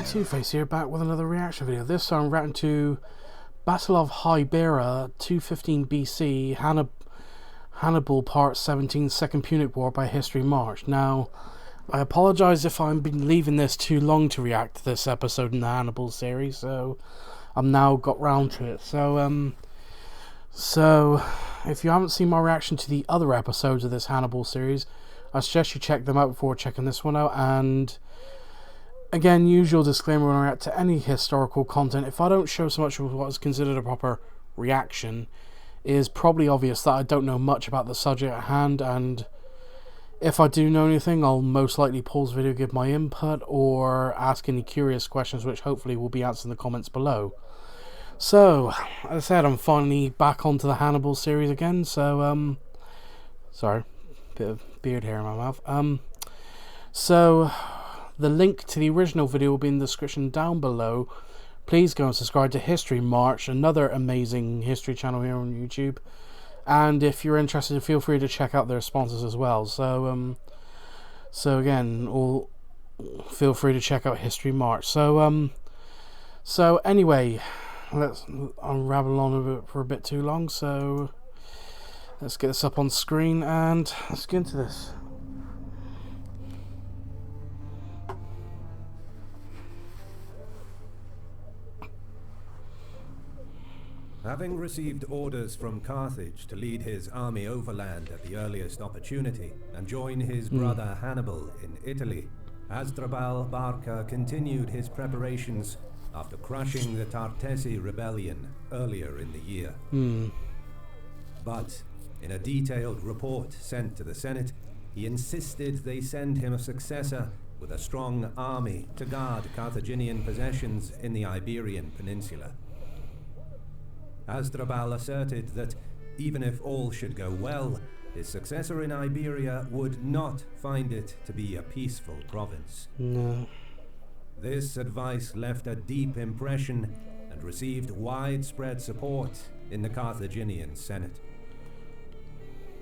Two-Face here, back with another reaction video. This time I'm reacting to Battle of Hibera, 215 BC, Hannibal Part 17, Second Punic War by History March. Now, I apologise if I've been leaving this too long to react to this episode in the Hannibal series, so I've now got round to it. So if you haven't seen my reaction to the other episodes of this Hannibal series, I suggest you check them out before checking this one out. And again, usual disclaimer when I react to any historical content, if I don't show so much of what is considered a proper reaction, it is probably obvious that I don't know much about the subject at hand, and if I do know anything, I'll most likely pause the video, give my input, or ask any curious questions, which hopefully will be answered in the comments below. So, as I said, I'm finally back onto the Hannibal series again, so, sorry, bit of beard hair in my mouth. So the link to the original video will be in the description down below. Please go and subscribe to History March, another amazing history channel here on YouTube. And if you're interested, feel free to check out their sponsors as well. So again, feel free to check out History March. So anyway, I'm rambling on for a bit too long. So let's get this up on screen and let's get into this. Having received orders from Carthage to lead his army overland at the earliest opportunity and join his brother Hannibal in Italy, Hasdrubal Barca continued his preparations after crushing the Tartessi rebellion earlier in the year. But in a detailed report sent to the Senate, he insisted they send him a successor with a strong army to guard Carthaginian possessions in the Iberian Peninsula. Hasdrubal asserted that even if all should go well, his successor in Iberia would not find it to be a peaceful province. No. This advice left a deep impression and received widespread support in the Carthaginian Senate.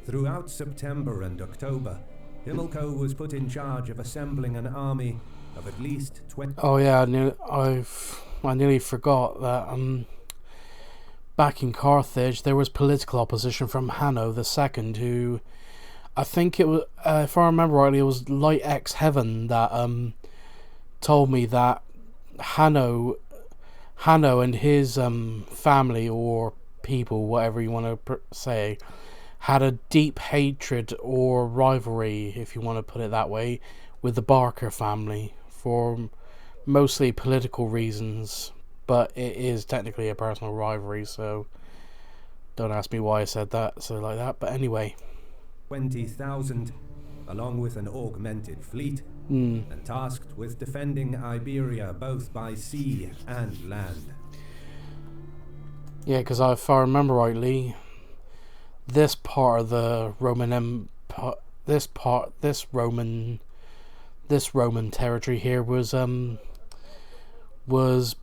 Throughout September and October, Himilco was put in charge of assembling an army of at least 20... Oh yeah, I nearly forgot that back in Carthage there was political opposition from Hanno II, who I think it was, if I remember rightly, it was Light X Heaven that told me that Hanno and his family or people, whatever you want to say, had a deep hatred or rivalry, if you want to put it that way, with the Barca family for mostly political reasons. But it is technically a personal rivalry, so don't ask me why I said that, so like that. But anyway, 20,000, along with an augmented fleet, and tasked with defending Iberia both by sea and land. Yeah, because if I remember rightly, this part of the Roman Empire, this Roman territory here was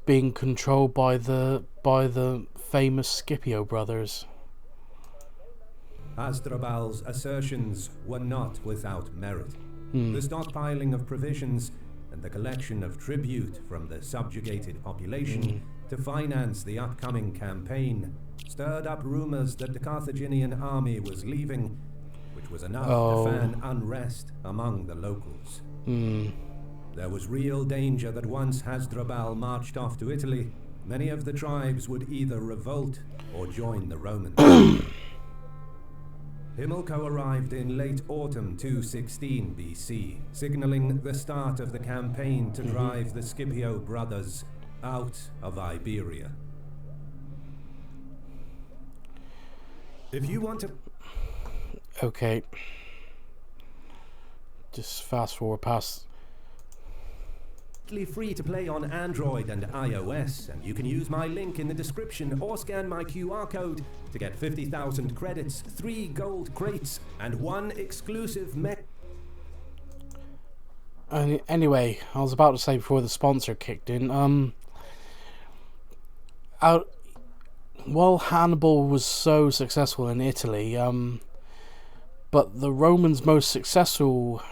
being controlled by the famous Scipio brothers. Hasdrubal's assertions were not without merit. The stockpiling of provisions and the collection of tribute from the subjugated population to finance the upcoming campaign stirred up rumors that the Carthaginian army was leaving, which was enough to fan unrest among the locals. There was real danger that once Hasdrubal marched off to Italy, many of the tribes would either revolt or join the Romans. Himilco arrived in late autumn 216 BC, signaling the start of the campaign to drive the Scipio brothers out of Iberia. If you want to... Okay. Just fast forward past... Free to play on Android and iOS, and you can use my link in the description or scan my QR code to get 50,000 credits, 3 gold crates, and 1 exclusive mech. Anyway, I was about to say before the sponsor kicked in, while Hannibal was so successful in Italy, but the Romans' most successful,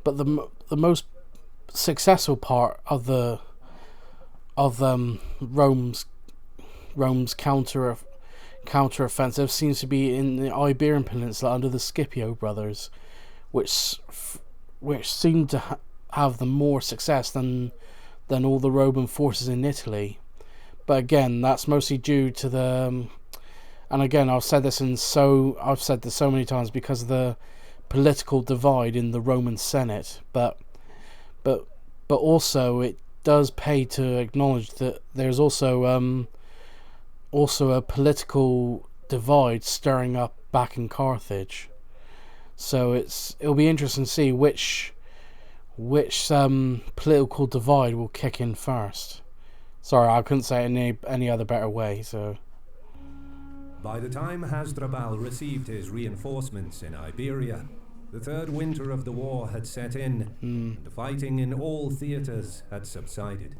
but the most successful part of Rome's counter-offensive seems to be in the Iberian Peninsula under the Scipio brothers, which seemed to have the more success than all the Roman forces in Italy. But again, that's mostly due to the and again I've said this so many times, because of the political divide in the Roman Senate. But also it does pay to acknowledge that there's also a political divide stirring up back in Carthage. So it'll be interesting to see which political divide will kick in first. Sorry, I couldn't say it any other better way. So by the time Hasdrubal received his reinforcements in Iberia, the third winter of the war had set in, and the fighting in all theatres had subsided.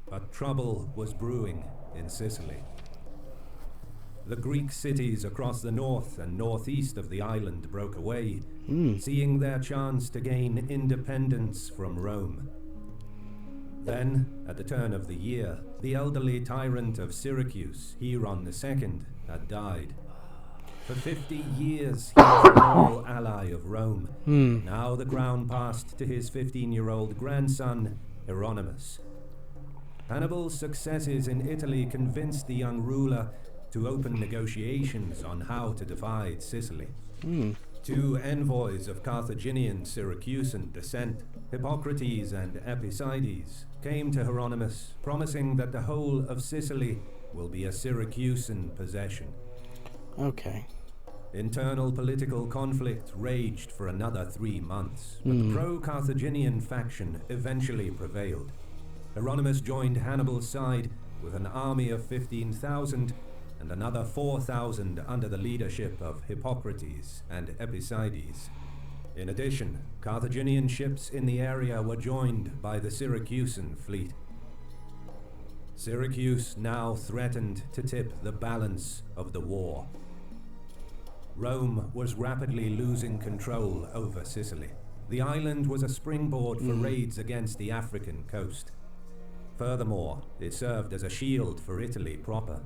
But trouble was brewing in Sicily. The Greek cities across the north and northeast of the island broke away, seeing their chance to gain independence from Rome. Then, at the turn of the year, the elderly tyrant of Syracuse, Hieron II, had died. For 50 years he was a loyal ally of Rome. Now the crown passed to his 15-year-old grandson, Hieronymus. Hannibal's successes in Italy convinced the young ruler to open negotiations on how to divide Sicily. Two envoys of Carthaginian Syracusan descent, Hippocrates and Epicides, came to Hieronymus, promising that the whole of Sicily will be a Syracusan possession. Okay. Internal political conflict raged for another 3 months, but the pro-Carthaginian faction eventually prevailed. Hieronymus joined Hannibal's side with an army of 15,000 and another 4,000 under the leadership of Hippocrates and Epicides. In addition, Carthaginian ships in the area were joined by the Syracusan fleet. Syracuse now threatened to tip the balance of the war. Rome was rapidly losing control over Sicily. The island was a springboard for raids against the African coast. Furthermore, it served as a shield for Italy proper.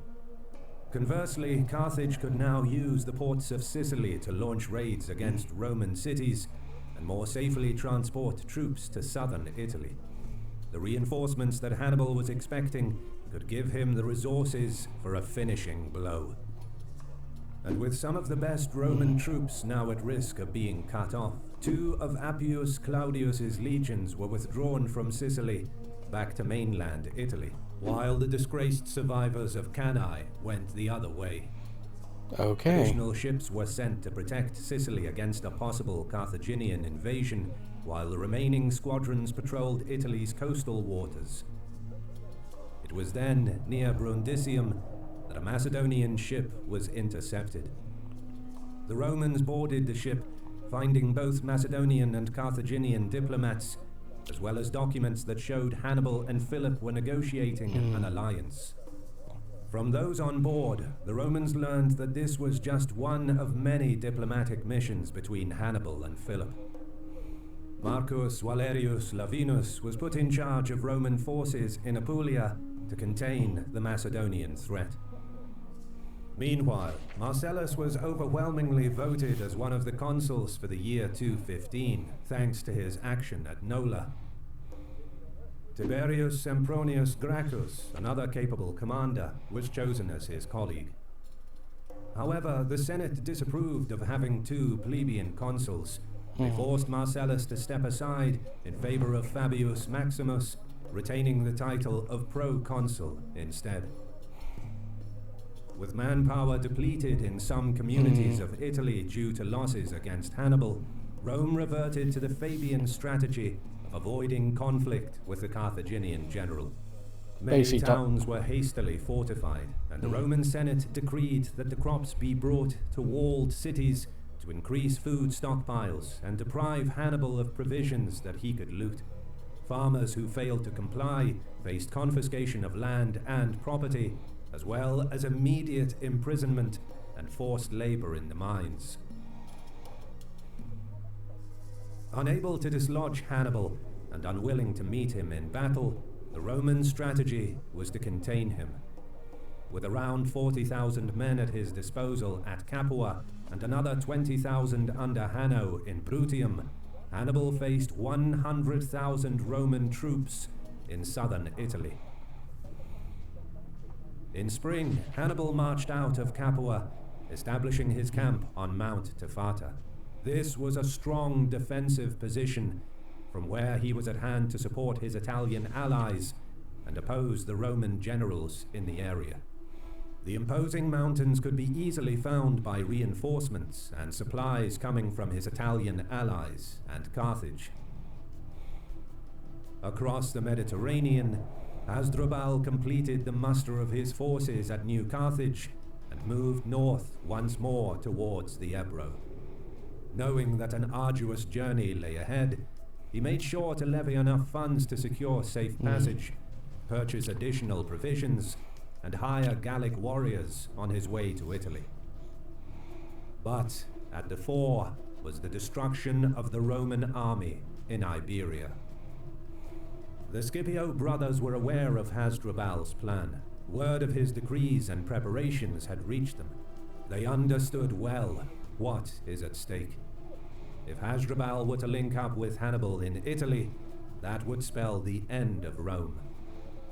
Conversely, Carthage could now use the ports of Sicily to launch raids against Roman cities and more safely transport troops to southern Italy. The reinforcements that Hannibal was expecting could give him the resources for a finishing blow. And with some of the best Roman troops now at risk of being cut off, 2 of Appius Claudius's legions were withdrawn from Sicily back to mainland Italy, while the disgraced survivors of Cannae went the other way. Okay. Additional ships were sent to protect Sicily against a possible Carthaginian invasion, while the remaining squadrons patrolled Italy's coastal waters. It was then, near Brundisium, that a Macedonian ship was intercepted. The Romans boarded the ship, finding both Macedonian and Carthaginian diplomats, as well as documents that showed Hannibal and Philip were negotiating an alliance. From those on board, the Romans learned that this was just one of many diplomatic missions between Hannibal and Philip. Marcus Valerius Lavinus was put in charge of Roman forces in Apulia to contain the Macedonian threat. Meanwhile, Marcellus was overwhelmingly voted as one of the consuls for the year 215, thanks to his action at Nola. Tiberius Sempronius Gracchus, another capable commander, was chosen as his colleague. However, the Senate disapproved of having 2 plebeian consuls. They forced Marcellus to step aside in favor of Fabius Maximus, retaining the title of proconsul instead. With manpower depleted in some communities of Italy due to losses against Hannibal, Rome reverted to the Fabian strategy of avoiding conflict with the Carthaginian general. Many towns were hastily fortified, and the Roman Senate decreed that the crops be brought to walled cities to increase food stockpiles and deprive Hannibal of provisions that he could loot. Farmers who failed to comply faced confiscation of land and property, as well as immediate imprisonment and forced labor in the mines. Unable to dislodge Hannibal and unwilling to meet him in battle, the Roman strategy was to contain him. With around 40,000 men at his disposal at Capua and another 20,000 under Hanno in Bruttium, Hannibal faced 100,000 Roman troops in southern Italy. In spring, Hannibal marched out of Capua, establishing his camp on Mount Tifata. This was a strong defensive position from where he was at hand to support his Italian allies and oppose the Roman generals in the area. The imposing mountains could be easily found by reinforcements and supplies coming from his Italian allies and Carthage. Across the Mediterranean, Hasdrubal completed the muster of his forces at New Carthage and moved north once more towards the Ebro. Knowing that an arduous journey lay ahead, he made sure to levy enough funds to secure safe passage, purchase additional provisions, and hire Gallic warriors on his way to Italy. But at the fore was the destruction of the Roman army in Iberia. The Scipio brothers were aware of Hasdrubal's plan. Word of his decrees and preparations had reached them. They understood well what is at stake. If Hasdrubal were to link up with Hannibal in Italy, that would spell the end of Rome.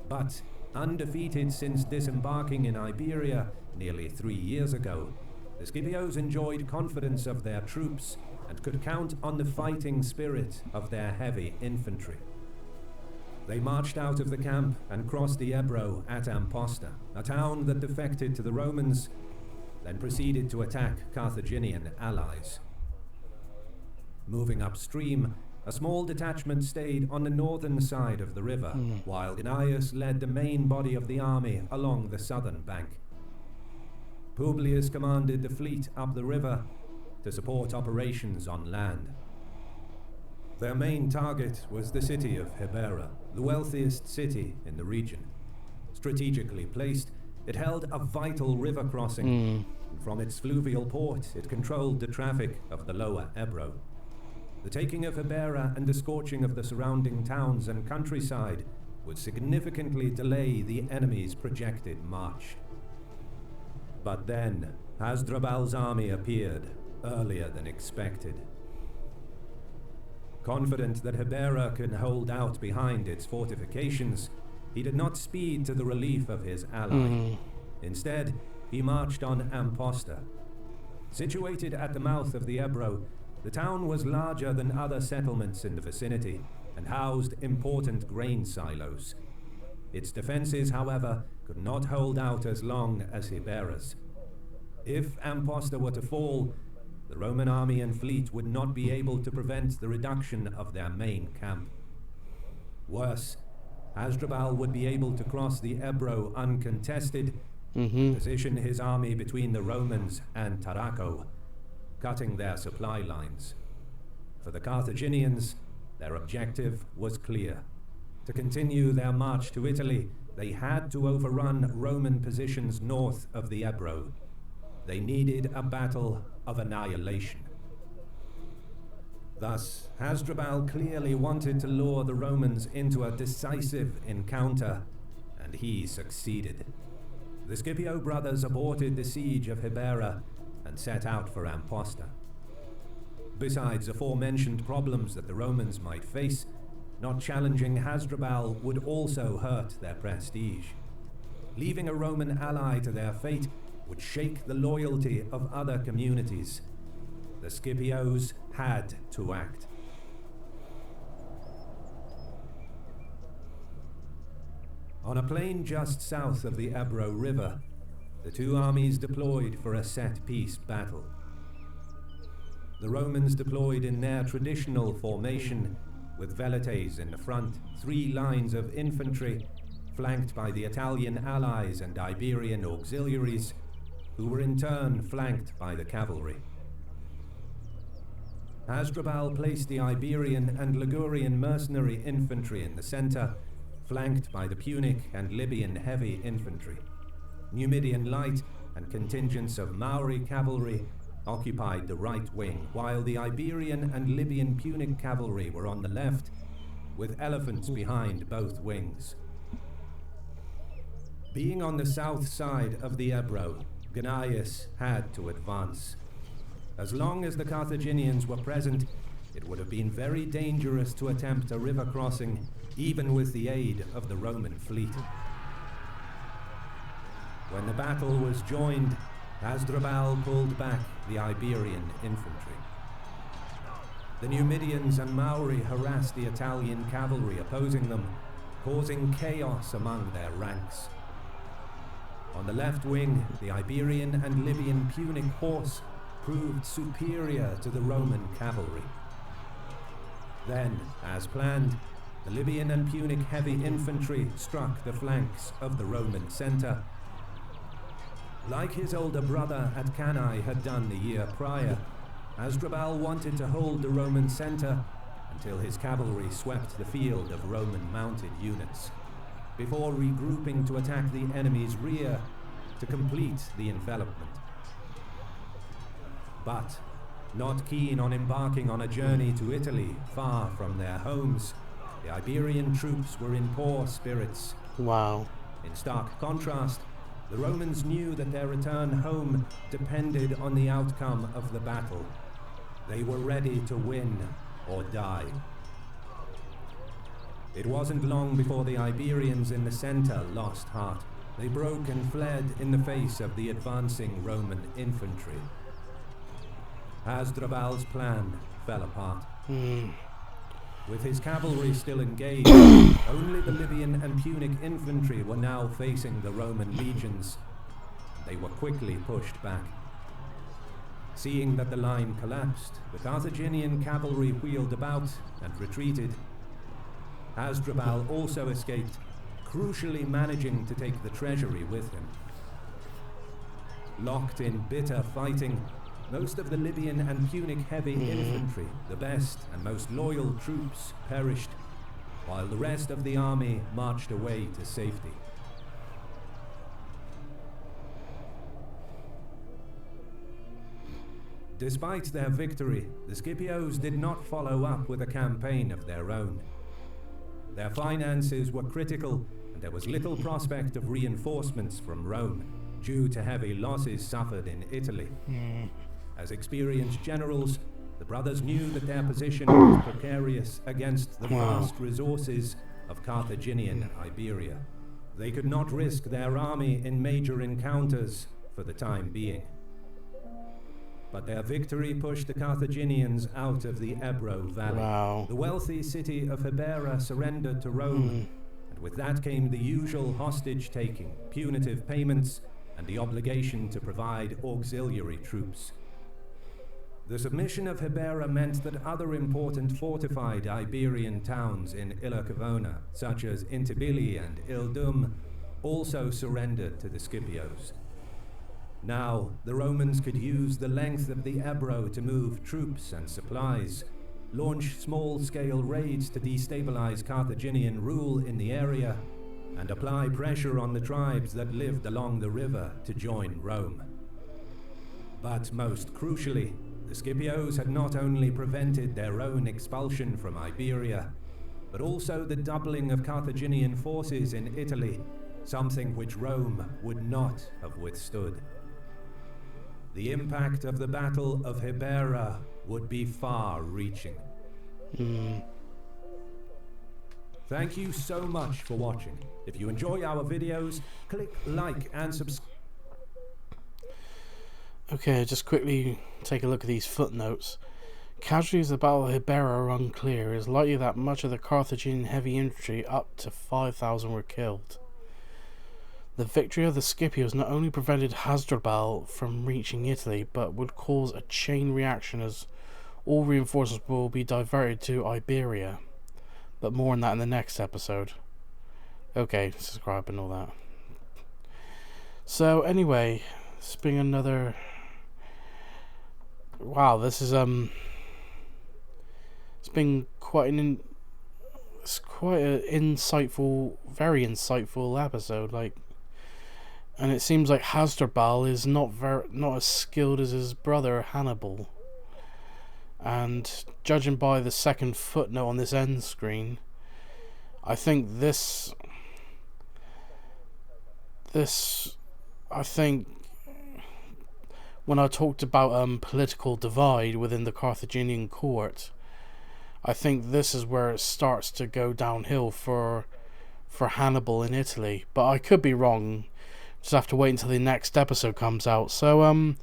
But undefeated since disembarking in Iberia nearly 3 years ago, the Scipios enjoyed confidence of their troops and could count on the fighting spirit of their heavy infantry. They marched out of the camp and crossed the Ebro at Amposta, a town that defected to the Romans, then proceeded to attack Carthaginian allies. Moving upstream, a small detachment stayed on the northern side of the river, while Gnaeus led the main body of the army along the southern bank. Publius commanded the fleet up the river to support operations on land. Their main target was the city of Hibera, the wealthiest city in the region. Strategically placed, it held a vital river crossing, and from its fluvial port it controlled the traffic of the lower Ebro. The taking of Hibera and the scorching of the surrounding towns and countryside would significantly delay the enemy's projected march. But then, Hasdrubal's army appeared earlier than expected. Confident that Hibera can hold out behind its fortifications, he did not speed to the relief of his ally. Instead, he marched on Amposta. Situated at the mouth of the Ebro, the town was larger than other settlements in the vicinity and housed important grain silos. Its defenses, however, could not hold out as long as Hibera's. If Amposta were to fall, the Roman army and fleet would not be able to prevent the reduction of their main camp. Worse, Hasdrubal would be able to cross the Ebro uncontested, position his army between the Romans and Tarraco, cutting their supply lines. For the Carthaginians, their objective was clear. To continue their march to Italy, they had to overrun Roman positions north of the Ebro. They needed a battle of annihilation. Thus, Hasdrubal clearly wanted to lure the Romans into a decisive encounter, and he succeeded. The Scipio brothers aborted the siege of Hibera and set out for Amposta. Besides aforementioned problems that the Romans might face, not challenging Hasdrubal would also hurt their prestige. Leaving a Roman ally to their fate would shake the loyalty of other communities. The Scipios had to act. On a plain just south of the Ebro River, the two armies deployed for a set-piece battle. The Romans deployed in their traditional formation, with velites in the front, 3 lines of infantry, flanked by the Italian allies and Iberian auxiliaries, who were in turn flanked by the cavalry. Hasdrubal placed the Iberian and Ligurian mercenary infantry in the center, flanked by the Punic and Libyan heavy infantry. Numidian light and contingents of Maori cavalry occupied the right wing, while the Iberian and Libyan Punic cavalry were on the left, with elephants behind both wings. Being on the south side of the Ebro, Gnaeus had to advance. As long as the Carthaginians were present, it would have been very dangerous to attempt a river crossing, even with the aid of the Roman fleet. When the battle was joined, Hasdrubal pulled back the Iberian infantry. The Numidians and Maori harassed the Italian cavalry opposing them, causing chaos among their ranks. On the left wing, the Iberian and Libyan Punic horse proved superior to the Roman cavalry. Then, as planned, the Libyan and Punic heavy infantry struck the flanks of the Roman centre. Like his older brother at Cannae had done the year prior, Hasdrubal wanted to hold the Roman centre until his cavalry swept the field of Roman mounted units, before regrouping to attack the enemy's rear to complete the envelopment. But, not keen on embarking on a journey to Italy far from their homes, the Iberian troops were in poor spirits. Wow. In stark contrast, the Romans knew that their return home depended on the outcome of the battle. They were ready to win or die. It wasn't long before the Iberians in the center lost heart. They broke and fled in the face of the advancing Roman infantry. Hasdrubal's plan fell apart. With his cavalry still engaged, only the Libyan and Punic infantry were now facing the Roman legions. They were quickly pushed back. Seeing that the line collapsed, the Carthaginian cavalry wheeled about and retreated. Hasdrubal also escaped, crucially managing to take the treasury with him. Locked in bitter fighting, most of the Libyan and Punic heavy infantry, the best and most loyal troops, perished, while the rest of the army marched away to safety. Despite their victory, the Scipios did not follow up with a campaign of their own. Their finances were critical, and there was little prospect of reinforcements from Rome, due to heavy losses suffered in Italy. As experienced generals, the brothers knew that their position was precarious against the vast resources of Carthaginian Iberia. They could not risk their army in major encounters for the time being. But their victory pushed the Carthaginians out of the Ebro Valley. The wealthy city of Hibera surrendered to Rome, and with that came the usual hostage-taking, punitive payments, and the obligation to provide auxiliary troops. The submission of Hibera meant that other important fortified Iberian towns in Illa Cavona, such as Intibili and Ildum, also surrendered to the Scipios. Now, the Romans could use the length of the Ebro to move troops and supplies, launch small-scale raids to destabilize Carthaginian rule in the area, and apply pressure on the tribes that lived along the river to join Rome. But most crucially, the Scipios had not only prevented their own expulsion from Iberia, but also the doubling of Carthaginian forces in Italy, something which Rome would not have withstood. The impact of the Battle of Hibera would be far-reaching. Thank you so much for watching. If you enjoy our videos, click like and subscribe. Okay, just quickly take a look at these footnotes. Casualties of the Battle of Hibera are unclear. It is likely that much of the Carthaginian heavy infantry, up to 5,000, were killed. The victory of the Scipios not only prevented Hasdrubal from reaching Italy, but would cause a chain reaction as all reinforcements will be diverted to Iberia. But more on that in the next episode. Okay, subscribe and all that. So anyway, it's been another... Wow, this is it's been quite an insightful, very insightful episode. Like, And it seems like Hasdrubal is not as skilled as his brother Hannibal. And judging by the second footnote on this end screen, I think I think when I talked about political divide within the Carthaginian court, I think this is where it starts to go downhill for Hannibal in Italy. But I could be wrong. Just have to wait until the next episode comes out. So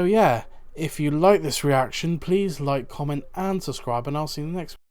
yeah, if you like this reaction, please like, comment, and subscribe, and I'll see you in the next one.